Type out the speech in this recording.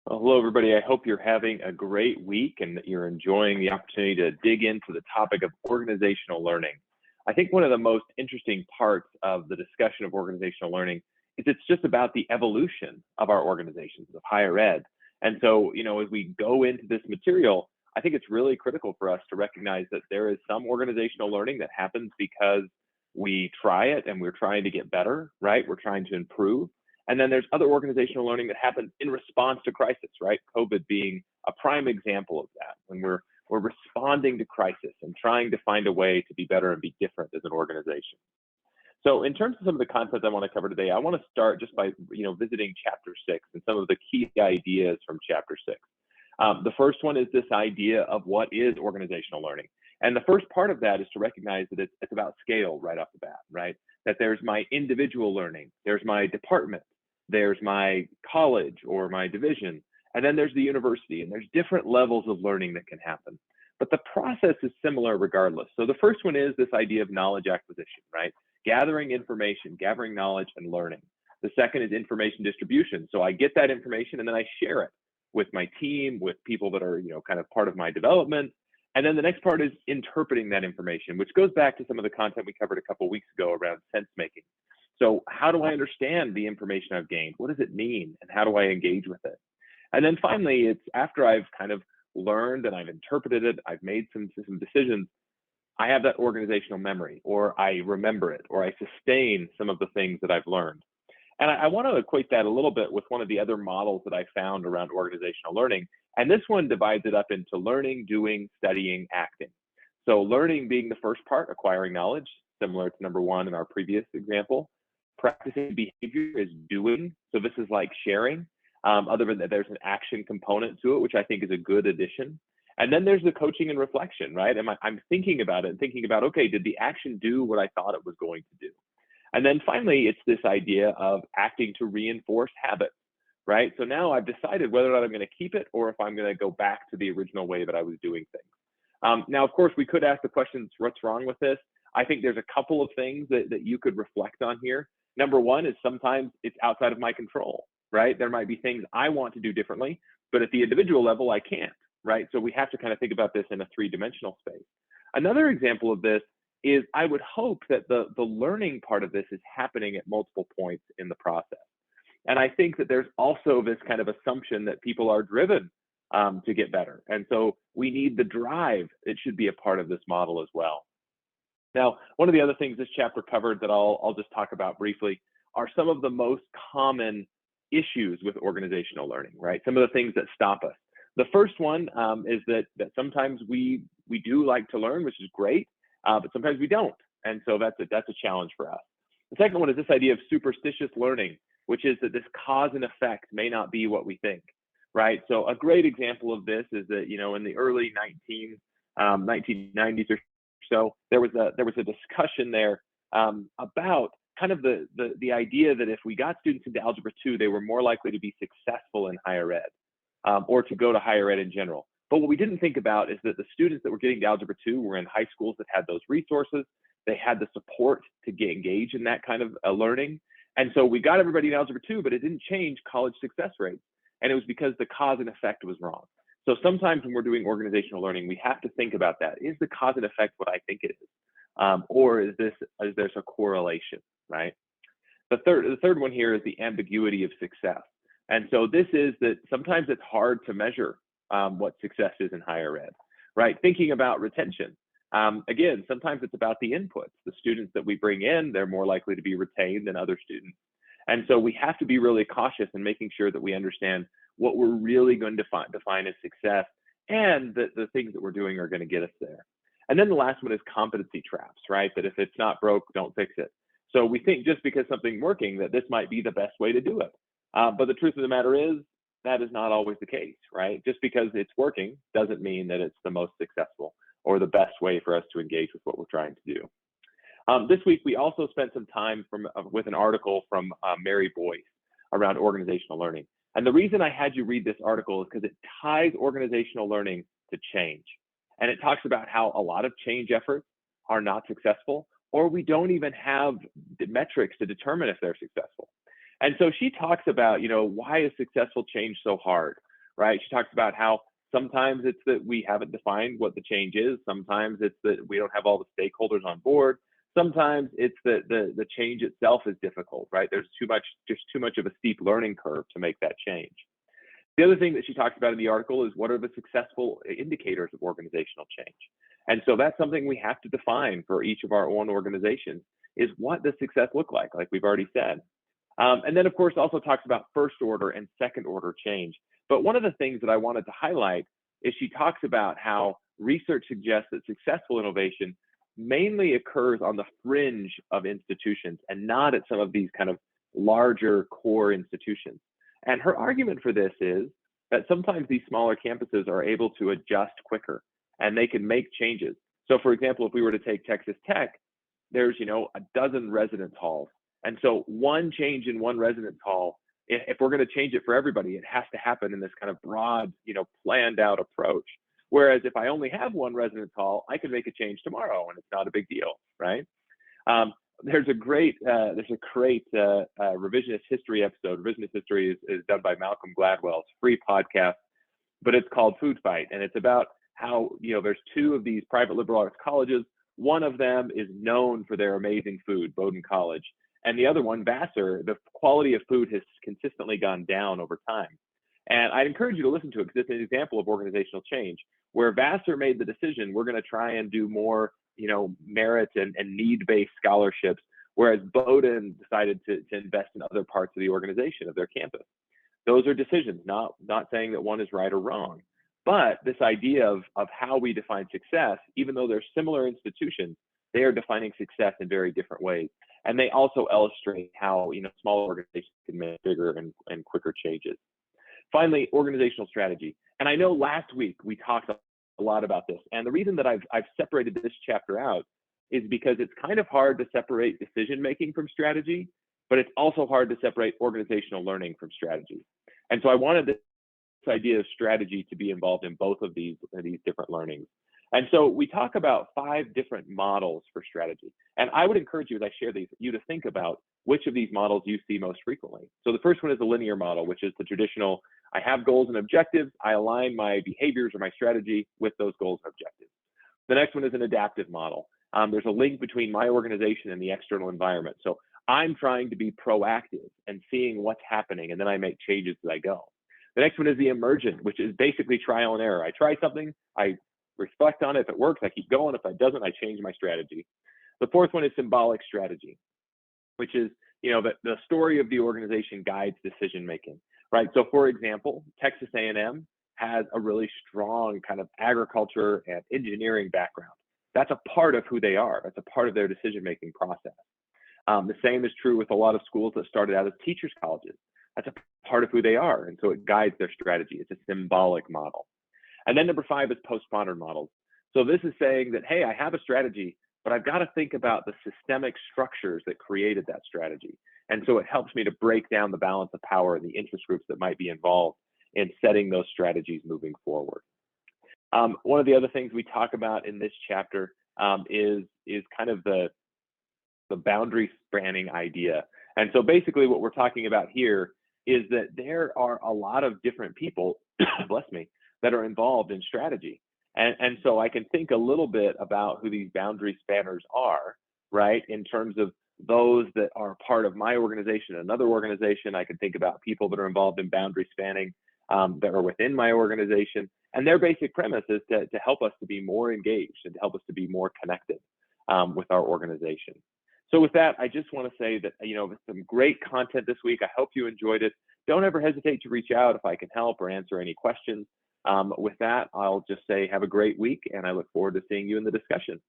Well, hello, everybody. I hope you're having a great week and that you're enjoying the opportunity to dig into the topic of organizational learning. I think one of the most interesting parts of the discussion of organizational learning is it's just about the evolution of our organizations, of higher ed. And so, as we go into this material, I think it's really critical for us to recognize that there is some organizational learning that happens because we try it and we're trying to get better, right? We're trying to improve. And then there's other organizational learning that happens in response to crisis, right? COVID being a prime example of that, when we're responding to crisis and trying to find a way to be better and be different as an organization. So in terms of some of the content I want to cover today, I want to start just by visiting chapter 6 and some of the key ideas from chapter 6. The first one is this idea of what is organizational learning. And the first part of that is to recognize that it's about scale right off the bat, right? That there's my individual learning, there's my department, there's my college or my division, and then there's the university, and there's different levels of learning that can happen. But the process is similar regardless. So the first one is this idea of knowledge acquisition, right? Gathering information, gathering knowledge, and learning. The second is information distribution. So I get that information and then I share it with my team, with people that are, kind of part of my development. And then the next part is interpreting that information, which goes back to some of the content we covered a couple of weeks ago around sense making. So how do I understand the information I've gained? What does it mean? And how do I engage with it? And then finally, it's after I've kind of learned and I've interpreted it, I've made some decisions, I have that organizational memory, or I remember it, or I sustain some of the things that I've learned. And I want to equate that a little bit with one of the other models that I found around organizational learning. And this one divides it up into learning, doing, studying, acting. So learning being the first part, acquiring knowledge, similar to number 1 in our previous example. Practicing behavior is doing. So this is like sharing. Other than that, there's an action component to it, which I think is a good addition. And then there's the coaching and reflection, right? I'm thinking about it and thinking about, okay, did the action do what I thought it was going to do? And then finally, it's this idea of acting to reinforce habits, right? So now I've decided whether or not I'm going to keep it or if I'm going to go back to the original way that I was doing things. Now, of course, we could ask the questions, what's wrong with this? I think there's a couple of things that you could reflect on here. Number 1 is sometimes it's outside of my control, right? There might be things I want to do differently, but at the individual level, I can't, right? So we have to kind of think about this in a 3-dimensional space. Another example of this is I would hope that the learning part of this is happening at multiple points in the process. And I think that there's also this kind of assumption that people are driven to get better. And so we need the drive. It should be a part of this model as well. Now, one of the other things this chapter covered that I'll just talk about briefly are some of the most common issues with organizational learning, right? Some of the things that stop us. The first one is that sometimes we do like to learn, which is great, but sometimes we don't. And so that's a challenge for us. The second one is this idea of superstitious learning, which is that this cause and effect may not be what we think, right? So a great example of this is that, in the early 1990s or so, there was a discussion there about kind of the idea that if we got students into Algebra 2, they were more likely to be successful in higher ed or to go to higher ed in general. But what we didn't think about is that the students that were getting to Algebra 2 were in high schools that had those resources. They had the support to get engaged in that kind of learning. And so we got everybody in Algebra 2, but it didn't change college success rates. And it was because the cause and effect was wrong. So sometimes when we're doing organizational learning, we have to think about that. Is the cause and effect what I think it is? Or is there a correlation, right? The third one here is the ambiguity of success. And so this is that sometimes it's hard to measure what success is in higher ed, right? Thinking about retention. Again, sometimes it's about the inputs. The students that we bring in, they're more likely to be retained than other students. And so we have to be really cautious in making sure that we understand what we're really going to define as success and that the things that we're doing are going to get us there. And then the last one is competency traps, right? That if it's not broke, don't fix it. So we think just because something's working that this might be the best way to do it. But the truth of the matter is that is not always the case, right? Just because it's working doesn't mean that it's the most successful or the best way for us to engage with what we're trying to do. This week, we also spent some time with an article from Mary Boyce around organizational learning. And the reason I had you read this article is because it ties organizational learning to change. And it talks about how a lot of change efforts are not successful, or we don't even have the metrics to determine if they're successful. And so she talks about, why is successful change so hard? right? She talks about how sometimes it's that we haven't defined what the change is. Sometimes it's that we don't have all the stakeholders on board. Sometimes it's that the change itself is difficult, right? There's just too much of a steep learning curve to make that change. The other thing that she talks about in the article is what are the successful indicators of organizational change? And so that's something we have to define for each of our own organizations, is what does success look like we've already said. And then, of course, also talks about first order and second order change. But one of the things that I wanted to highlight is she talks about how research suggests that successful innovation mainly occurs on the fringe of institutions and not at some of these kind of larger core institutions. And her argument for this is that sometimes these smaller campuses are able to adjust quicker and they can make changes. So for example, if we were to take Texas Tech, there's, a dozen residence halls. And so one change in one residence hall, if we're going to change it for everybody, it has to happen in this kind of broad, planned out approach. Whereas if I only have one residence hall, I can make a change tomorrow and it's not a big deal, right? There's a great revisionist history episode. Revisionist history is done by Malcolm Gladwell. It's a free podcast, but it's called Food Fight. And it's about how, there's two of these private liberal arts colleges. One of them is known for their amazing food, Bowdoin College. And the other one, Vassar, the quality of food has consistently gone down over time. And I'd encourage you to listen to it because it's an example of organizational change where Vassar made the decision, we're going to try and do more, merit and need-based scholarships, whereas Bowdoin decided to invest in other parts of the organization of their campus. Those are decisions, not saying that one is right or wrong. But this idea of how we define success, even though they're similar institutions, they are defining success in very different ways. And they also illustrate how, small organizations can make bigger and quicker changes. Finally, organizational strategy. And I know last week we talked a lot about this. And the reason that I've separated this chapter out is because it's kind of hard to separate decision-making from strategy, but it's also hard to separate organizational learning from strategy. And so I wanted this idea of strategy to be involved in both of these different learnings. And so we talk about 5 different models for strategy. And I would encourage you, as I share these, you to think about which of these models you see most frequently. So the first one is the linear model, which is the traditional, I have goals and objectives, I align my behaviors or my strategy with those goals and objectives. The next one is an adaptive model. There's a link between my organization and the external environment. So I'm trying to be proactive and seeing what's happening, and then I make changes as I go. The next one is the emergent, which is basically trial and error. I try something, I reflect on it. If it works, I keep going. If it doesn't, I change my strategy. The fourth one is symbolic strategy, which is, the story of the organization guides decision making, right? So for example, Texas A&M has a really strong kind of agriculture and engineering background. That's a part of who they are. That's a part of their decision making process. The same is true with a lot of schools that started out as teachers' colleges. That's a part of who they are. And so it guides their strategy. It's a symbolic model. And then number 5 is postmodern models. So this is saying that, hey, I have a strategy, but I've got to think about the systemic structures that created that strategy. And so it helps me to break down the balance of power and the interest groups that might be involved in setting those strategies moving forward. One of the other things we talk about in this chapter is kind of the boundary spanning idea. And so basically what we're talking about here is that there are a lot of different people, bless me, that are involved in strategy. And so I can think a little bit about who these boundary spanners are, right? In terms of those that are part of my organization, another organization. I can think about people that are involved in boundary spanning that are within my organization. And their basic premise is to help us to be more engaged and to help us to be more connected with our organization. So with that, I just want to say that, some great content this week. I hope you enjoyed it. Don't ever hesitate to reach out if I can help or answer any questions. With that, I'll just say have a great week, and I look forward to seeing you in the discussion.